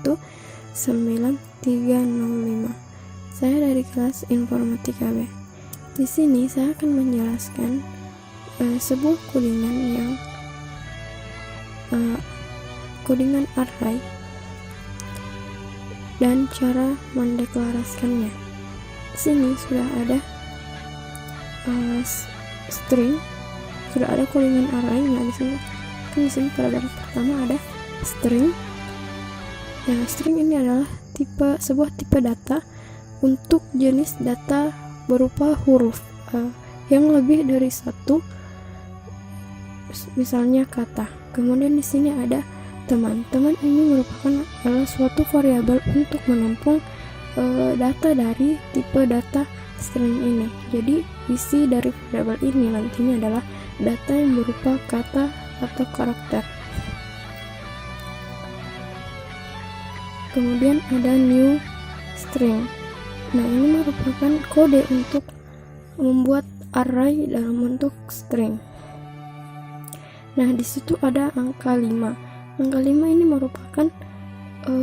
19305. Saya dari kelas Informatika B. Di sini saya akan menjelaskan sebuah codingan yang codingan array dan cara mendeklarasikannya. Di sini sudah ada string, sudah ada codingan array. Nah, di sini paragraf pertama ada string. Nah, string ini adalah sebuah tipe data untuk jenis data berupa huruf yang lebih dari satu, misalnya kata. Kemudian di sini ada teman. Teman ini merupakan suatu variabel untuk menampung data dari tipe data string ini. Jadi isi dari variabel ini nantinya adalah data yang berupa kata atau karakter. Kemudian ada new string. Nah, ini merupakan kode untuk membuat array dalam bentuk string. Nah, di situ ada angka 5. Angka 5 ini merupakan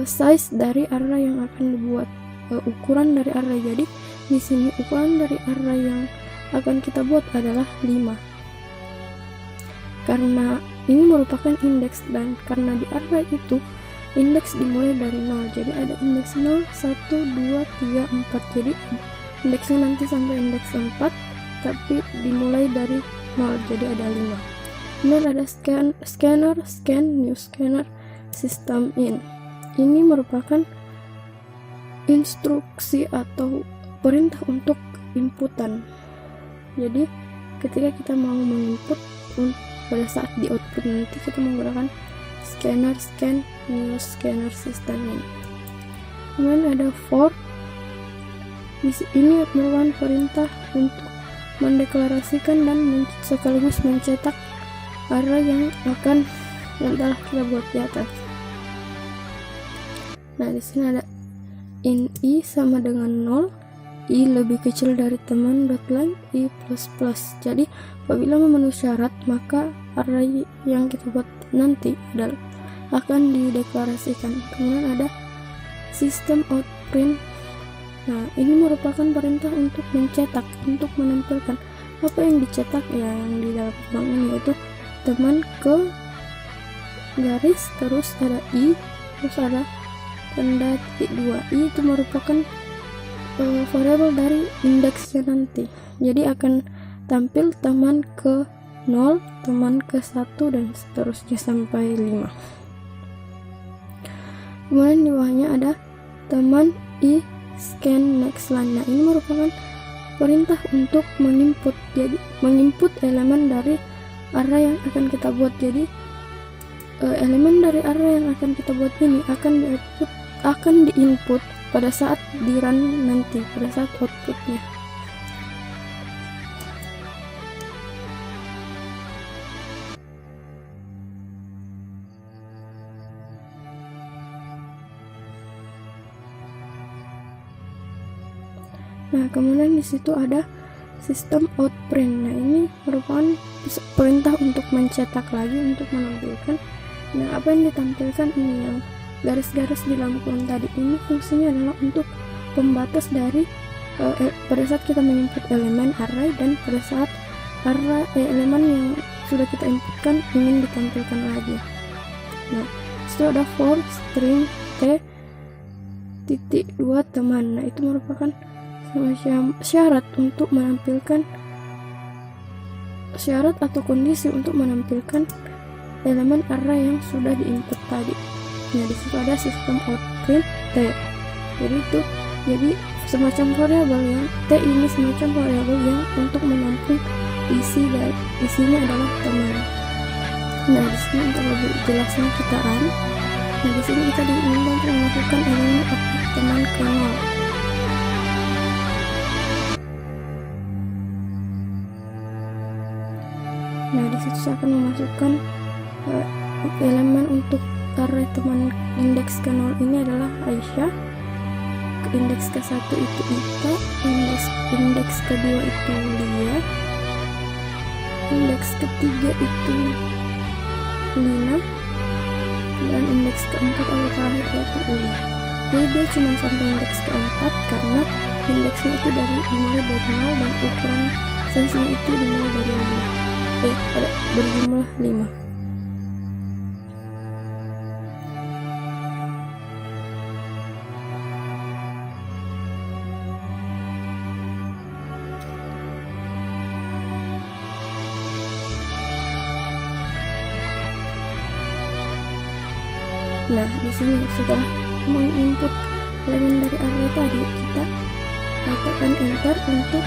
size dari array yang akan dibuat, ukuran dari array. Jadi di sini ukuran dari array yang akan kita buat adalah 5. Karena ini merupakan indeks, dan karena di array itu indeks dimulai dari 0, jadi ada indeks 0, 1, 2, 3, 4. Jadi indeksnya nanti sampai indeks 4, tapi dimulai dari 0, jadi ada 5. Kemudian ada scan new scanner system in. Ini merupakan instruksi atau perintah untuk inputan. Jadi ketika kita mau menginput, pada saat di output nanti kita menggunakan scan new scanner system ini. Kemudian ada for. Ini merupakan perintah untuk mendeklarasikan dan sekaligus mencetak array yang telah kita buat di atas. Nah, di sini ada in i sama dengan 0, i lebih kecil dari teman .line, i plus. Jadi apabila memenuhi syarat, maka array yang kita buat nanti akan dideklarasikan. Kemudian ada system out print. Nah, ini merupakan perintah untuk mencetak, untuk menampilkan apa yang dicetak yang di dalam bank ini, yaitu teman ke garis, terus ada i, terus ada tanda titik 2. I itu merupakan variabel dari indeksnya nanti. Jadi akan tampil teman ke 0, teman ke 1, dan seterusnya sampai 5. Kemudian di bawahnya ada teman i scan next line. Nah, ini merupakan perintah untuk menginput, jadi menginput elemen dari array yang akan kita buat. Jadi elemen dari array yang akan kita buat ini akan diinput pada saat di run nanti, pada saat outputnya. Nah, kemudian di situ ada sistem out print. Nah, ini merupakan perintah untuk mencetak lagi, untuk menampilkan. Nah, apa yang ditampilkan ini yang garis-garis di dalam kurung tadi ini fungsinya adalah untuk pembatas dari pada saat kita menginput elemen array dan pada saat elemen yang sudah kita inputkan ingin ditampilkan lagi. Nah, itu ada for string t titik 2 teman. Nah, itu merupakan semacam syarat untuk menampilkan syarat atau kondisi untuk menampilkan elemen array yang sudah diinput tadi. Nah, di situ ada sistem out print t. Jadi semacam variabel yang t ini semacam variabel yang untuk menampung isinya adalah teman. Nah, di sini untuk lebih jelasnya kita run. Nah, di sini kita diminta untuk memasukkan elemen output teman ke 0. Nah, di situ saya akan memasukkan elemen untuk array teman indeks ke 0 ini adalah Aisyah, indeks ke 1 itu Ita, indeks ke 2 itu Lia, indeks ke 3 itu Lina, dan indeks keempat atau terakhir yaitu uli. Jadi dia cuma sampai indeks keempat karena indeksnya itu dimulai dari 0 dan ukuran size-nya itu dimulai dari 5. Berjumlah 5. Nah, di sini setelah menginput elemen dari array tadi, kita tekan enter untuk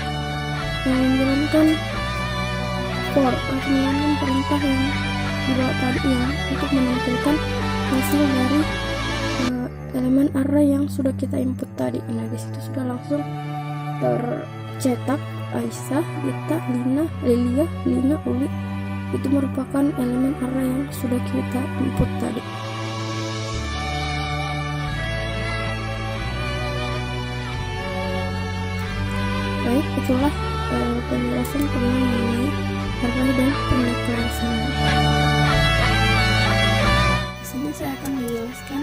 menjalankan for atau menjalankan perintah yang di bawah tadi yang untuk menampilkan hasil dari elemen array yang sudah kita input tadi. Nah, di situ sudah langsung tercetak Aisyah, Gita, Lina, Lilia, Lina, Uli. Itu merupakan elemen array yang sudah kita input tadi. Baik, itulah penjelasan mengenai array dan pendeklarasian. Di sini saya akan menjelaskan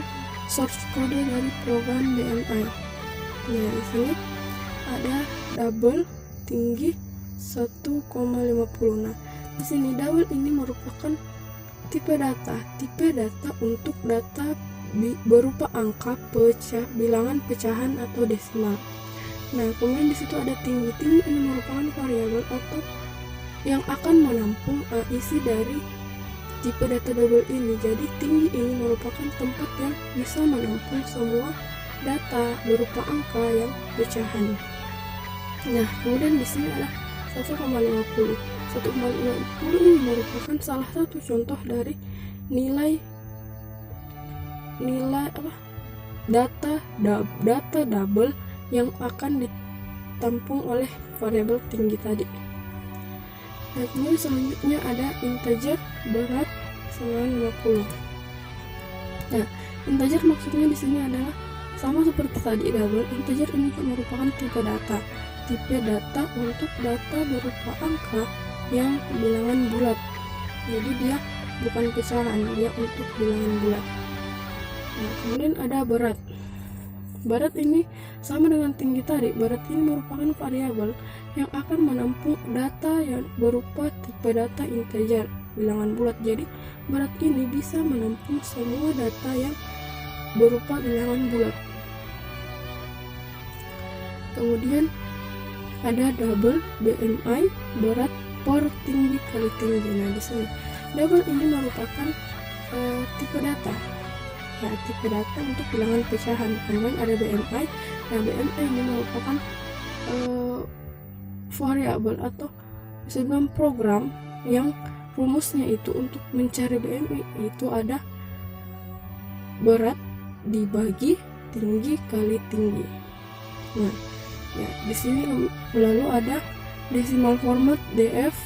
source kode dari program BMI. Nah, di sini ada double tinggi 1,50. Nah, di sini double ini merupakan tipe data. Tipe data untuk data berupa angka, pecah, bilangan pecahan atau desimal. Nah, kemudian di situ ada tinggi. Tinggi ini merupakan variabel atau yang akan menampung isi dari tipe data double ini. Jadi tinggi ini merupakan tempat yang bisa menampung semua data berupa angka yang pecahan. Nah, kemudian di sini ada 1,50. 1,50 ini merupakan salah satu contoh dari nilai data double yang akan ditampung oleh variabel tinggi tadi. Nah, kemudian selanjutnya ada integer berat 50. Nah, integer maksudnya di sini adalah sama seperti tadi double. Integer ini merupakan tipe data untuk data berupa angka yang bilangan bulat. Jadi dia bukan pecahan, dia untuk bilangan bulat. Nah, kemudian ada berat. Berat ini sama dengan tinggi tadi. Berat ini merupakan variabel yang akan menampung data yang berupa tipe data integer, bilangan bulat. Jadi berat ini bisa menampung semua data yang berupa bilangan bulat. Kemudian ada double BMI, berat per tinggi kali tinggi. Nah, di sini double ini merupakan tipe data. Ya, tipe data untuk bilangan pecahan. Kemudian ada BMI. Nah, BMI ini merupakan variabel atau bisa dibilang program yang rumusnya itu untuk mencari BMI itu ada berat dibagi tinggi kali tinggi. Nah, ya di sini lalu ada decimal format DF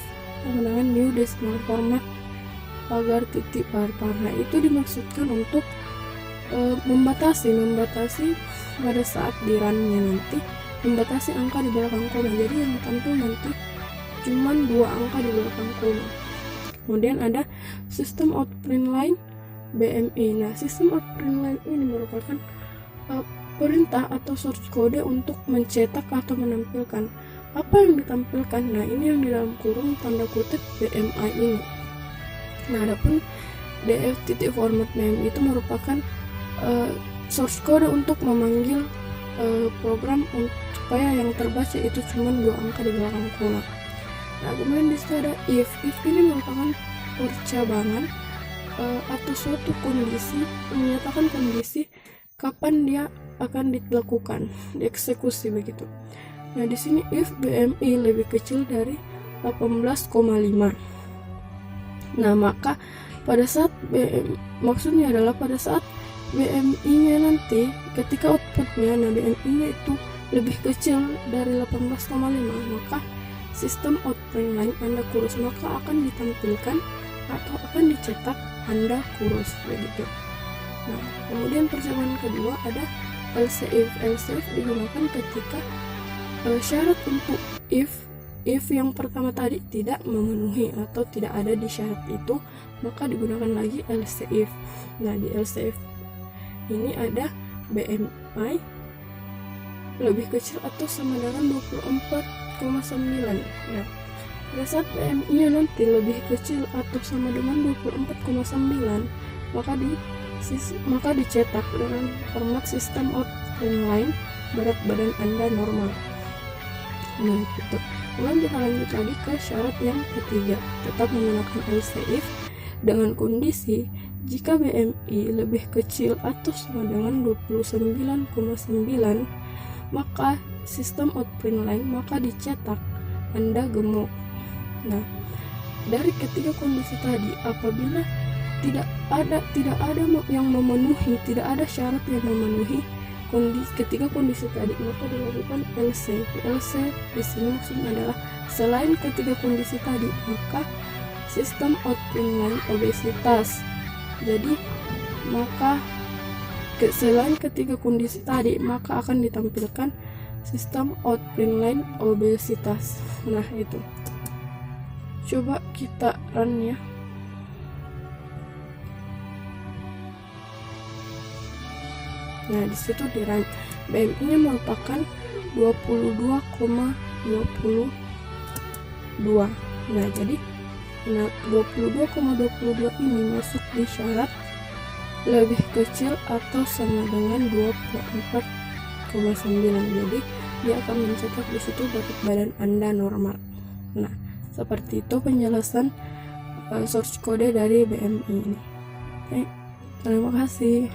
dengan new decimal format pagar titik par-par. Nah, itu dimaksudkan untuk membatasi pada saat di run-nya nanti, membatasi angka di belakang koma. Jadi yang tampil nanti cuman 2 angka di belakang koma. Kemudian ada system out print line BMI. Nah, system out print line ini merupakan perintah atau source code untuk mencetak atau menampilkan. Apa yang ditampilkan? Nah, ini yang di dalam kurung tanda kutip BMI ini. Nah, adapun df titik format name itu merupakan source code untuk memanggil program supaya yang terbaca itu cuma 2 angka di belakang koma. Nah, kemudian di situ ada if ini merupakan percabangan atau suatu kondisi, menyatakan kondisi kapan dia akan dilakukan, dieksekusi begitu. Nah, di sini if BMI lebih kecil dari 18,5. Nah, maka pada saat maksudnya adalah pada saat BMI-nya nanti ketika outputnya, nah BMI-nya itu lebih kecil dari 18,5, maka sistem out print line Anda kurus, maka akan ditampilkan atau akan dicetak Anda kurus begitu. Nah, kemudian percobaan kedua ada else if. Else if digunakan ketika syarat untuk if yang pertama tadi tidak memenuhi atau tidak ada di syarat itu, maka digunakan lagi else if. Nah, di else if ini ada BMI lebih kecil atau sama dengan 24,9. Nah, pada saat BMI-nya nanti lebih kecil atau sama dengan 24,9, maka dicetak dengan format sistem output line berat badan Anda normal. Nah, gitu. Kemudian kita lanjut lagi ke syarat yang ketiga, tetap menggunakan else if dengan kondisi jika BMI lebih kecil atau sama dengan 29,9, maka sistem output line maka dicetak Anda gemuk. Nah, dari ketiga kondisi tadi, apabila tidak ada yang memenuhi, tidak ada syarat yang memenuhi ketiga kondisi tadi, maka dilakukan else. Else di sini maksudnya adalah selain ketiga kondisi tadi, maka sistem output line obesitas. Jadi maka selain ketiga kondisi tadi, maka akan ditampilkan sistem output line obesitas. Nah, itu. Coba kita run ya. Nah, di situ di run BMI-nya merupakan 22,22. Nah, jadi 22,22 ini masuk di syarat lebih kecil atau sama dengan 24,9. Jadi dia akan mencetak di situ berat badan Anda normal. Nah, seperti itu penjelasan source kode dari BMI ini. Terima kasih.